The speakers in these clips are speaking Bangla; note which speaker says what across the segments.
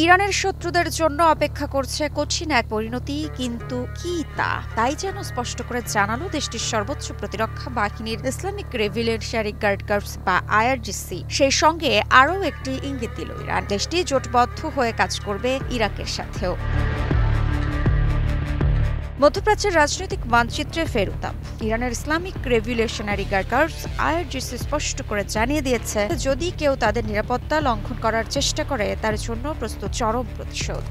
Speaker 1: ইরানের শত্রুদের জন্য অপেক্ষা করছে কঠিন এক পরিণতি, কিন্তু কি তাই যেন স্পষ্ট করে জানালো দেশটির সর্বোচ্চ প্রতিরক্ষা বাহিনীর ইসলামিক রেভলিউশনারি গার্ড কর্পস বা আইআরজিসি। সেই সঙ্গে আরও একটি ইঙ্গিত দিল ইরান, দেশটি জোটবদ্ধ হয়ে কাজ করবে ইরাকের সাথেও। মধ্যপ্রাচ্যের রাজনৈতিক মানচিত্রে ফের উত্তাপ। ইরানের Islamic revolutionary guard corps IRGC স্পষ্ট করে জানিয়ে দিয়েছে, যদি কেউ তাদের নিরাপত্তা লঙ্ঘন করার চেষ্টা করে তার জন্য প্রস্তুত চরম প্রতিশোধ।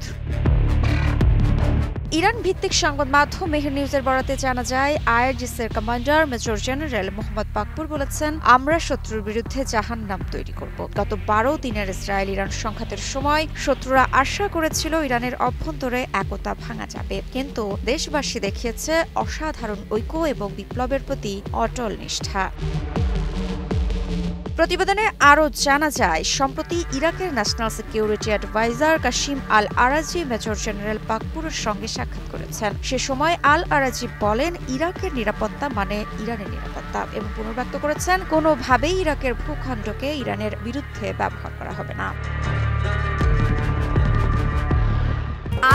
Speaker 1: ইরান ভিত্তিক সংবাদ মাধ্যম মেহের নিউজের বরাতে জানা যায়, আইআরজিসির commander major general Mohammad Pakpour বলেছেন, আমরা শত্রুর বিরুদ্ধে জাহান্নাম তৈরি করব। গত 12 দিনের ইসরায়েল ইরান সংঘাতের সময় শত্রুরা আশা করেছিল ইরানের অভ্যন্তরে একতা ভাঙা যাবে, কিন্তু দেশবাসী দেখিয়েছে অসাধারণ ঐক্য এবং বিপ্লবের প্রতি অটল নিষ্ঠা। প্রতিবেদনে আরও জানা যায়, সম্প্রতি ইরাকের ন্যাশনাল সিকিউরিটি অ্যাডভাইজার কাশিম আল আরাজি মেজর জেনারেল পাকপুরের সঙ্গে সাক্ষাৎ করেছেন। সে সময় আল আরাজি বলেন, ইরাকের নিরাপত্তা মানে ইরানের নিরাপত্তা, এবং পুনর্ব্যক্ত করেছেন, কোনোভাবেই ইরাকের ভূখণ্ডকে ইরানের বিরুদ্ধে ব্যবহার করা হবে না।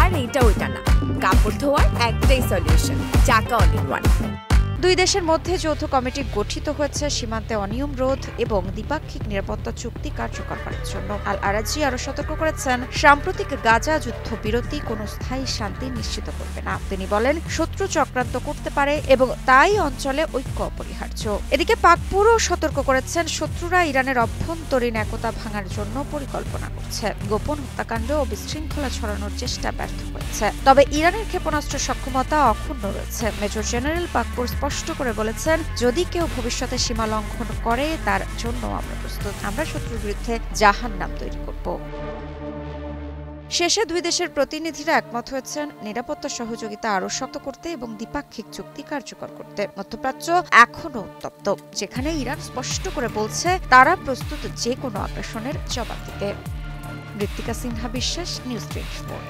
Speaker 2: আর এটা ওইটা না, কাপড় ধোয়ার একটাই সলিউশন, চাকা অল ইন ওয়ান।
Speaker 1: দুই দেশের মধ্যে যৌথ কমিটি গঠিত হয়েছে সীমান্তে অনিয়ম রোধ এবং দ্বিপাক্ষিক নিরাপত্তা চুক্তি কার্যকর করার জন্য। আল আরাজি আরও সতর্ক করেছেন, সাম্প্রতিক গাজা যুদ্ধবিরতি কোনো স্থায়ী শান্তি নিশ্চিত করবে না। তিনি বলেন, শত্রু চক্রান্ত করতে পারে এবং তাই অঞ্চলে ঐক্য অপরিহার্য। এদিকে পাকপুরও সতর্ক করেছেন, শত্রুরা ইরানের অভ্যন্তরীণ একতা ভাঙার জন্য পরিকল্পনা করছে। গোপন হত্যাকাণ্ড ও বিশৃঙ্খলা ছড়ানোর চেষ্টা ব্যর্থ হয়েছে, তবে ইরানের ক্ষেপণাস্ত্র সক্ষমতা অক্ষুণ্ণ রয়েছে। মেজর জেনারেল পাকপুর স্পষ্ট করে বলেছেন, যদি কেউ ভবিষ্যতে সীমা লঙ্ঘন করে তার জন্য আমরা প্রস্তুত। আমরা শত্রুর বিরুদ্ধে জাহান্নাম তৈরি করব। শেষে দুই দেশের প্রতিনিধিরা একমত হয়েছেন নিরাপত্তা সহযোগিতা আরও শক্ত করতে এবং দ্বিপাক্ষিক চুক্তি কার্যকর করতে। মধ্যপ্রাচ্য এখনও উত্তপ্ত, যেখানে ইরান স্পষ্ট করে বলছে তারা প্রস্তুত যে কোনো আগ্রাসনের জবাব দিতে। ঋত্বিকা সিনহা বিশ্বাস, নিউজ 24।